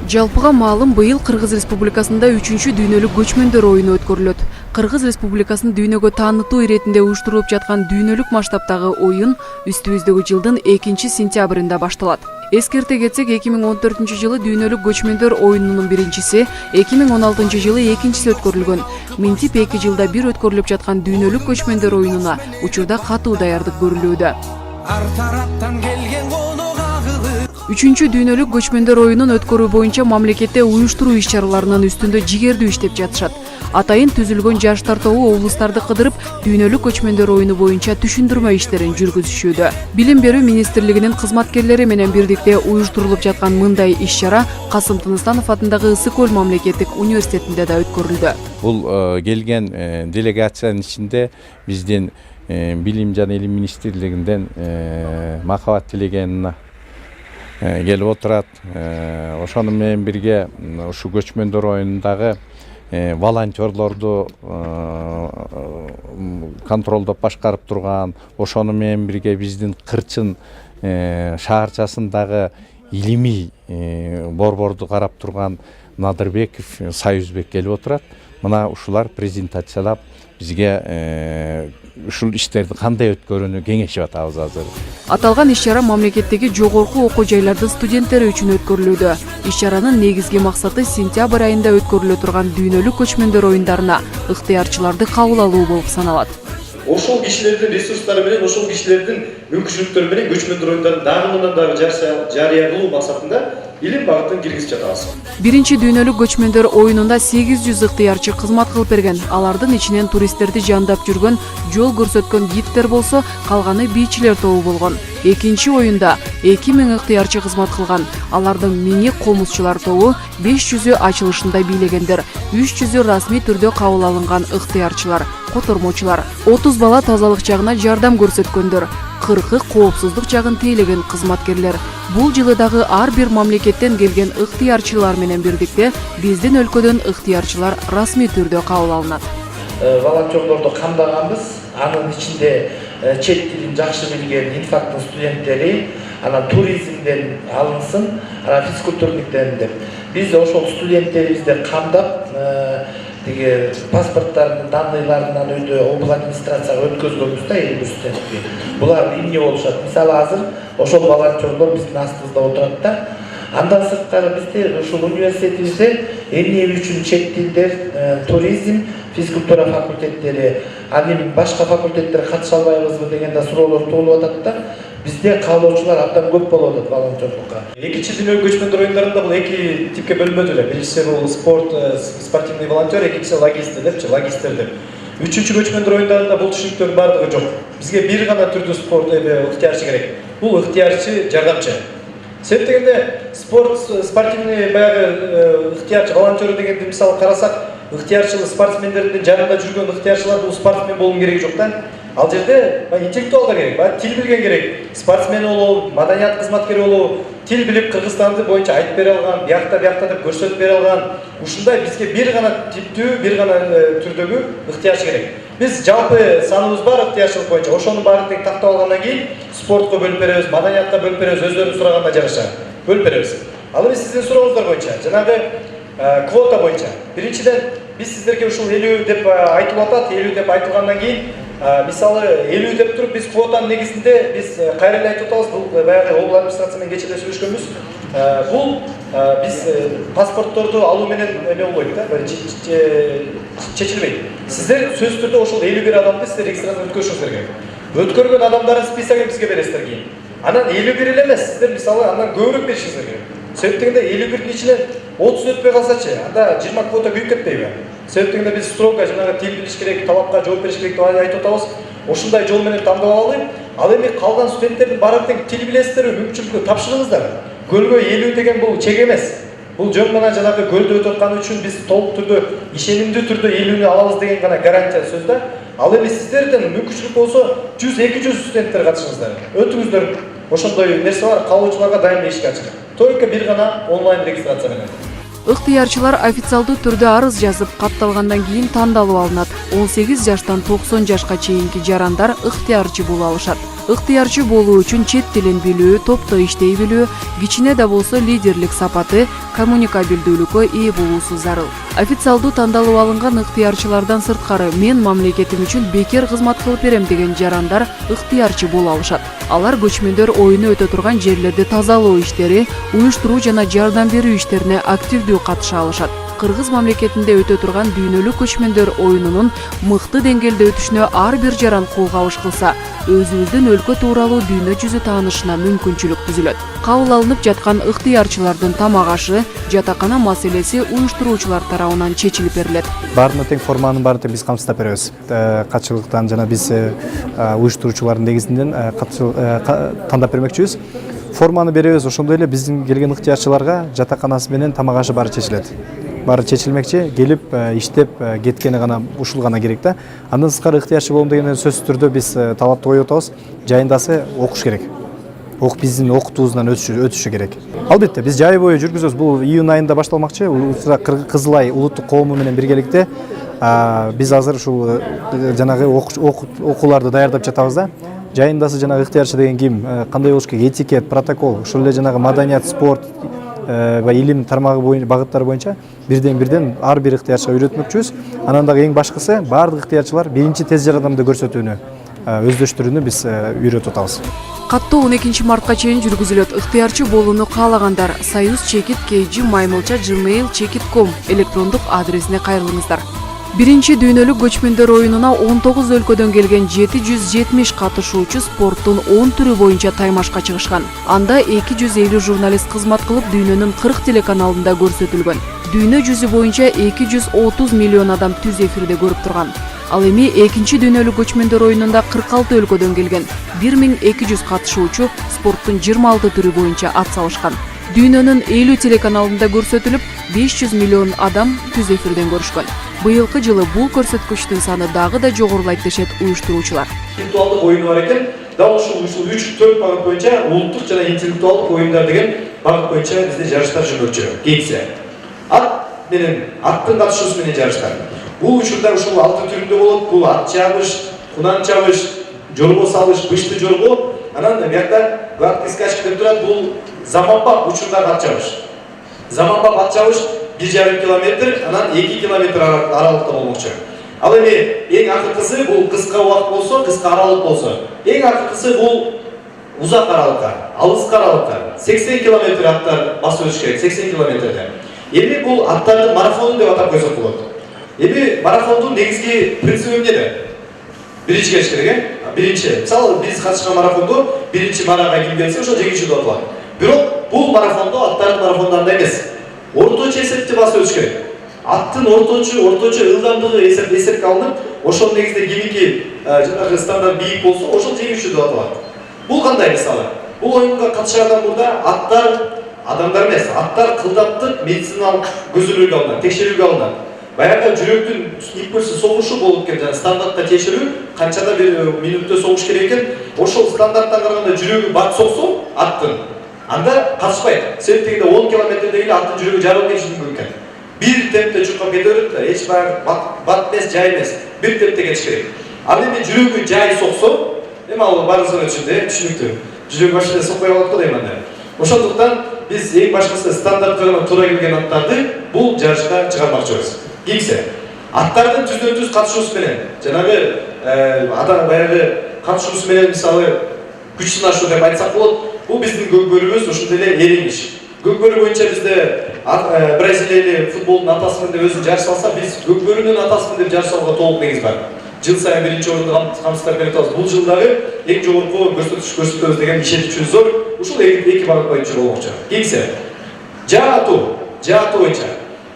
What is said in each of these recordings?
Жалпыга маалым быйыл Кыргыз Республикасында 3-чү дүйнөлүк көчмөндөр оюну өткөрүлөт. Кыргыз Республикасын дүйнөгө таанытуу иретинде уюштурулуп жаткан дүйнөлүк масштабтагы оюн үстүбүздөгү жылдын 2-сентябрында башталат. Эскерте кетсек, 2014-жылы дүйнөлүк көчмөндөр оюнунун биринчиси, 2016-жылы экинчиси өткөрүлгөн. Минтип 2 жылда бир өткөрүлүп жаткан дүйнөлүк көчмөндөр оюнуна учурда катуу даярдык көрүлүүдө. 3-чү дүйнөлүк көчмөндөр оюнун өткөрүү боюнча мамлекетте уюштуруу иш-чараларынын үстүндө жигердүү иштеп жатышат. Атайын түзүлгөн жаштар тобу облустарды кыдырып, дүйнөлүк көчмөндөр оюну боюнча түшүндүрмө иштерин жүргүзүшүүдө. Билим берүү министрлигинин кызматкерлери менен бирдикте уюштурулуп жаткан мындай иш-чара Касым Тыныстанов атындагы Ысык көл мамлекеттик университетинде да өткөрүлдү. Бул келген делегациянын ичинде биздин Билим жана Илим министрлигинден Махабат Тилегеновна келип отурат. Ошону менен бирге ушу көчмөндөр оюнундагы волонтерлорду контролдоп башкарып турган, ошону менен бирге биздин Кырчын шаарчасындагы илимий борборду карап турган Надырбеков, Союзбек келип отурат. Мына ушулар презентациялап бизге ушул иштерди кандай өткөрүүнү кеңешип атабыз азыр. Аталган иш-чара мамлекеттеги жогорку окуу жайлардын студенттери үчүн өткөрүлүүдө. Иш-чаранын негизги максаты сентябрь айында өткөрүлө турган дүйнөлүк көчмөндөр оюндарына ыктыярчыларды кабыл алуу болуп саналат. Ошол кишилердин ресурстары менен, ошол кишилердин мүмкүнчүлүктөрү менен көчмөндөр оюндарын дагы жарыя кылуу максатында илим багытын киргизип жатабыз. Биринчи дүйнөлүк көчмөндөр оюнунда 800 ыктыярчы кызмат кылып берген. Алардын ичинен туристтерди жандап жүргөн, жол көрсөткөн гидтер болсо, калганы бийчилер тобу болгон. Экинчи оюнда 2000 ыктыярчы кызмат кылган. Алардын 1000 комузчулар тобу, 500 ачылышында бийлегендер, 300 расмий түрдө кабыл алынган ыктыярчылар, котормочулар, 30 бала тазалык жагына жардам көрсөткөндөр, 40 коопсуздук жагын тейлеген кызматкерлер. Бул жылы дагы ар бир мамлекеттен келген ыктыярчылар менен бирдикте биздин өлкөдөн ыктыярчылар расмий түрдө кабыл алынат. Волонтерлорду камдаганбыз, анын ичинде чет тилин жакшы билген инфактын студенттери, анан туризмден алынсын, анан физкультурниктен деп. Биз ошол студенттерибизди камдап, паспорттардын данныйларынан өйдө облус администрацияга өткөзгөнбүз да студентти. Булар эмне болушат? Мисалы азыр ошол волонтерлор биздин астыбызда отурат да. Андан сырткары бизде ушул университетибизде эмне үчүн чет тилдер, туризм, физкультура факультеттери, анын башка факультеттер катыша албайбызбы деген да суроолор туулуп атат да. Бизде каалоочулар абдан көп болуп атат волонтерлукка. Экинчи дүйнөлүк көчмөндөр оюндарында бул эки типке бөлүнөт эле. Биринчиси бул спортивный волонтер, экинчиси логисттер деп. Үчүнчү көчмөндөр оюндарында бул түшүнүктөрдүн бардыгы жок. Бизге бир гана түрдүү спорт ыктыярчы керек. Бул ыктыярчы жардамчы. Себеп дегенде спортивный баягы ыктыярчы волонтер дегенди мисалы карасак, ыктыярчылы спортсмендердин жанында жүргөн ыктыярчылар бул спортсмен болуун кереги жок да. Ал жерде интеллектуалдар керек, тил билген керек, спортсмен болуу, маданият кызматкери болуу, тил билип Кыргызстанды боюнча айтып бере алган, биякта деп көрсөтүп бере алган. Ушундай бизге бир гана типтүү, бир гана түрдөгү ыктыярчы керек. Биз жалпы саныбыз бар ыктыярчылык боюнча, ошонун баарын тең тактап алгандан кийин спортко бөлүп беребиз, маданиятка бөлүп беребиз, өздөрүнүн сураганда жараша бөлүп беребиз. Ал эми сиздин сурооңуздар боюнча, жанагы квота боюнча. Биринчиден биз сиздерге ушул 50 деп айтылып атат, 50 деп айтылгандан кийин мисалы 50 деп туруп биз квотанын негизинде биз кайра эле айтып атабыз, бул баягы облус администрация менен кечээ сүйлөшкөнбүз. Бул биз паспортторду алуу менен эме болбойт да, чечилбейт. Сиздер сөзсүз түрдө ошол 51 адамды сиздер регистрациядан өткөрүшүңүздөр керек. Өткөргөн адамдардын списогун бизге бересиздер кийин. Анан 51 эле эмес, сиздер мисалы андан көбүрөөк беришиңиздер керек. Себеп дегенде 51-дин ичинен 30 өтпөй калсачы, анда 20 квота күйүп кетпейби? Себеп дегенде биз строго жанагы тил билиш керек, талапка жооп бериш керек деп айтып атабыз. Ошундай жол менен тандап алалы. Ал эми калган студенттердин баары тең тил билесиздерби, мүмкүнчүлүктү тапшырыңыздар. Көлгө 50 деген бул чек эмес. Бул жөн гана жанагы көлдө өтүп атканы үчүн биз толук түрдө, ишенимдүү түрдө 50-нү алабыз деген гана гарантия сөз да. Ал эми сиздерден мүмкүнчүлүк болсо 100-200 студенттер катышыңыздар. Өтүңүздөр. Ошондой нерсе бар, каалоочуларга дайым эшик ачык. Только бир гана онлайн регистрация менен. Ыктыярчылар официалдуу түрдө арыз жазып, катталгандан кийин тандалып алынат. 18 жаштан 90 жашка чейинки жарандар ыктыярчы боло алышат. Ыктыярчы болуу үчүн чет тилин билүү, топто иштей билүү, кичине да болсо лидерлик сапаты, коммуникабелдүүлүккө ээ болуусу зарыл. Официалдуу тандалып алынган ыктыярчылардан сырткары мен мамлекетим үчүн бекер кызмат кылып берем деген жарандар ыктыярчы боло алышат. Алар көчмөндөр оюну өтө турган жерлерди тазалоо иштери, уюштуруу жана жардам берүү иштерине активдүү катыша алышат. Кыргыз мамлекетинде өтө турган дүйнөлүк көчмөндөр оюнунун мыкты деңгээлде өтүшүнө ар бир жаран кол кабыш кылса, өзүбүздүн өлкө тууралуу дүйнө жүзү таанышына мүмкүнчүлүк түзүлөт. Кабыл алынып жаткан ыктыярчылардын тамак ашы, жатакана маселеси уюштуруучулар тарабынан чечилип берилет. Баарына тең форманын баарын тең биз камсыздап беребиз. Катчылыктан жана биз уюштуруучулардын негизинен тандап бермекчибиз. Форманы беребиз, ошондой эле биздин келген ыктыярчыларга жатаканасы менен тамак ашы баары чечилет. Баары чечилмекчи, келип иштеп кеткени гана ушул гана керек да. Андан сырткары ыктыярчы болом деген сөзсүз түрдө биз талапты коюп атабыз. Жайындасы окуш керек. Биздин окутуубуздан өтүшү керек. Албетте биз жай бою жүргүзөбүз. Бул июнь айында башталмакчы. Кызыл ай улуттук коому менен биргеликте биз азыр ушул жанагы окууларды даярдап жатабыз да. Жайындасы жанагы ыктыярчы деген ким, кандай болуш керек, этикет, протокол, ошол эле жанагы маданият, спорт, илим тармагы багыттары боюнча бирден ар бир ыктыярчыга үйрөтмөкчүбүз. Анан дагы эң башкысы баардык ыктыярчылар биринчи тез жардамды көрсөтүүнү өздөштүрүүнү биз үйрөтүп атабыз. Каттоо 12 мартка чейин жүргүзүлөт. Ыктыярчы болууну каалагандар soyuz-kg@gmail.com электрондук адресине кайрылыңыздар. Биринчи дүйнөлүк көчмөндөр оюнуна 19 өлкөдөн келген 770 катышуучу спорттун 10 түрү боюнча таймашка чыгышкан. Анда 250 журналист кызмат кылып дүйнөнүн 40 телеканалында көрсөтүлгөн. Дүйнө жүзү боюнча 230 миллион адам түз эфирде көрүп турган. Ал эми экинчи дүйнөлүк көчмөндөр оюнунда 46 өлкөдөн келген 1200 катышуучу спорттун 26 түрү боюнча ат салышкан. Дүйнөнүн 50 телеканалында көрсөтүлүп, 500 миллион адам түз эфирден көрүшкөн. Быйылкы жылы бул көрсөткүчтүн саны дагы да жогорулайт дешет уюштуруучулар. Интеллектуалдык оюну бар экен. Дал ушул 3-4 багыт боюнча улуттук жана интеллектуалдык оюндар деген багыт боюнча бизде жарыштар жүрмөкчү. Кеңсе. Аттын катышуусу менен жарыштар. Бул учурда ушул 6 түрүндө болот. Бул ат чабыш, кунан чабыш, жорго салыш, бышты жорго. Анан биякта гладкий скачка деп турат. Бул заманбап учурда ат чабыш. Заманбап ат чабыш 1,5 километр, анан 2 километр аралыкта болмокчу. Ал эми эң акыркысы бул кыска убакыт болсо, кыска аралык болсо. Эң акыркысы бул узак аралыкка, алыска аралыкка 80 километр аттар басып өтүш керек, 80 километрде. Эми бул аттардын марафону деп атап койсок болот. Эми марафондун негизги принциби эмнеде? Биринчи келиш керек, биринчи. Мисалы биз катышкан марафондо биринчи марага ким келсе, ошо жеңүүчү деп аталат. Бирок бул марафондо аттардын марафонунда эмес. Орточо эсепте басып өтүш керек. Аттын орточо ылдамдыгы эсепке алынып, ошол негизде кимики жанагы стандарт бийик болсо, ошол жеңүүчү деп аталат. Бул кандай мисалы? Бул оюнга катышардан мурда аттар адамдар эмес, аттар кылдаптык медициналык көзөлүүгө алынат, текшерүүгө алынат. Баягы жүрөктүн импульсу согушу болуп кеткен, стандартта текшерүү канчада бир минутта согуш керек экен. Ошол стандарттан караганда жүрөгү бат соксо аттын, анда катышпайт. Себеп дегенде 10 километрдеги эле аттын жүрөгү жарылып кетиши мүмкүн экен. Бир темпте чуркап кете берет, эч бат эмес, жай эмес. Бир темпте кетиш керек. Ал эми жүрөгү жай соксо, эми ал баарыбызга түшүнүктүү. Жүрөгү башында сокпой калат го дейм анда. Ошондуктан биз эң башкысы стандартка гана туура келген аттарды бул жарышка чыгармакчыбыз. Кийинсе, аттардын түздөн-түз катышуусу менен, жанагы адам баягы катышуусу менен мисалы күч сынашуу деп айтсак болот. Бул биздин көкбөрүбүз ошондой эле эрин иш. Көкбөрү боюнча бизде Бразилиялык футболдун атасымын деп өзү жарыш алса, биз көкбөрүнүн атасымын деп жарыш алууга толук негиз бар. Жыл сайын биринчи орунду камсыздап берип атабыз. Бул жылдагы эң жогорку көрсөткүч көрсөтөбүз деген ишеничибиз зор. Ушул эки багыт боюнча болмокчу. Кийинсе, жаатуу боюнча.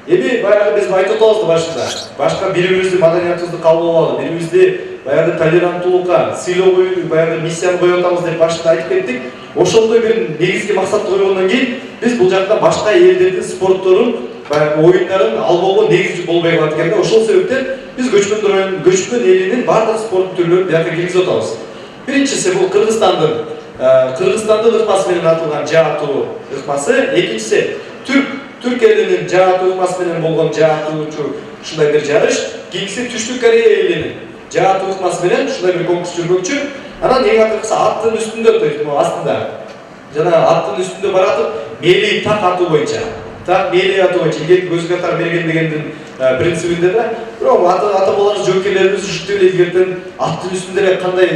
Эми баягы биз айтып атабыз башында. Башка бири-бирибиздин маданиятыбызды кабыл алалы, бири-бирибизди баягы толеранттуулукка, сыйлоо баягы миссияны коюп атабыз деп башында айтып кеттик. Ошондой бир негизги максатты койгондон кийин биз бул жакта башка элдердин спортторун, баягы оюндарын албоого негиз болбой калат экен да. Ошол себептен биз көчмөн элинин бардык спорт түрлөрүн бияка киргизип атабыз. Биринчиси бул Кыргызстандын ыкмасы менен атылган жаатуу ыкмасы, экинчиси түрк Түрк элинин жаат ыкмасы менен болгон жааттуучу ушундай бир жарыш, кийинкиси Түштүк Корея элинин жаат ыкмасы менен ушундай бир конкурс жүрмөкчү. Анан эң акыркысы аттын үстүндө, то есть астында жана аттын үстүндө баратып мели так атуу боюнча. Так мели атуу боюнча илгерки көз катар берген дегендин принцибинде да. Бирок ата бабаларыбыз жоокерлерибиз ушинтип эле илгертен аттын үстүндө эле кандай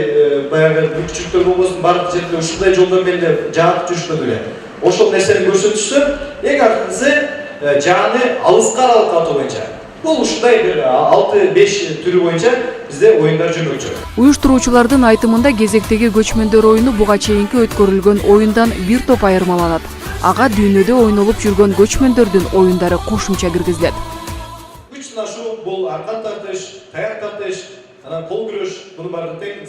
баягы мүмкүнчүлүктөр болбосун баардык жерде ушундай жолдор менен эле жаатып жүрүшөт эле. Ошол нерсени көрсөтүшсө, эң акыркысы жааны алыска атуу боюнча. Бул ушундай бир 6-5 түрү боюнча бизде оюндар жүрмөкчү. Уюштуруучулардын айтымында кезектеги көчмөндөр оюну буга чейинки өткөрүлгөн оюндан бир топ айырмаланат. Ага дүйнөдө ойнолуп жүргөн көчмөндөрдүн оюндары кошумча киргизилет. Күч сынашуу бул аркан тартыш, таяк тартыш, анан кол күрөш, мунун баары тең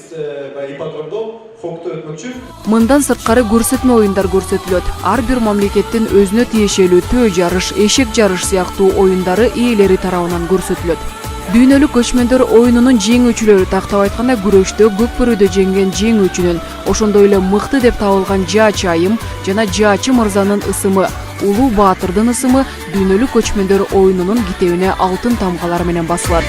ипподромдо фокто өтмөкчү. Мындан сырткары көрсөтмө оюндар көрсөтүлөт. Ар бир мамлекеттин өзүнө тиешелүү төө жарыш, эшек жарыш сыяктуу оюндары ээлери тарабынан көрсөтүлөт. Дүйнөлүк көчмөндөр оюнунун жеңүүчүлөрү тактап айтканда күрөштө көкбөрүдө жеңген жеңүүчүнүн, ошондой эле мыкты деп табылган Жаачы айым жана Жаачы мырзанын ысымы, Улуу Баатырдын ысымы дүйнөлүк көчмөндөр оюнунун китебине алтын тамгалар менен басылат.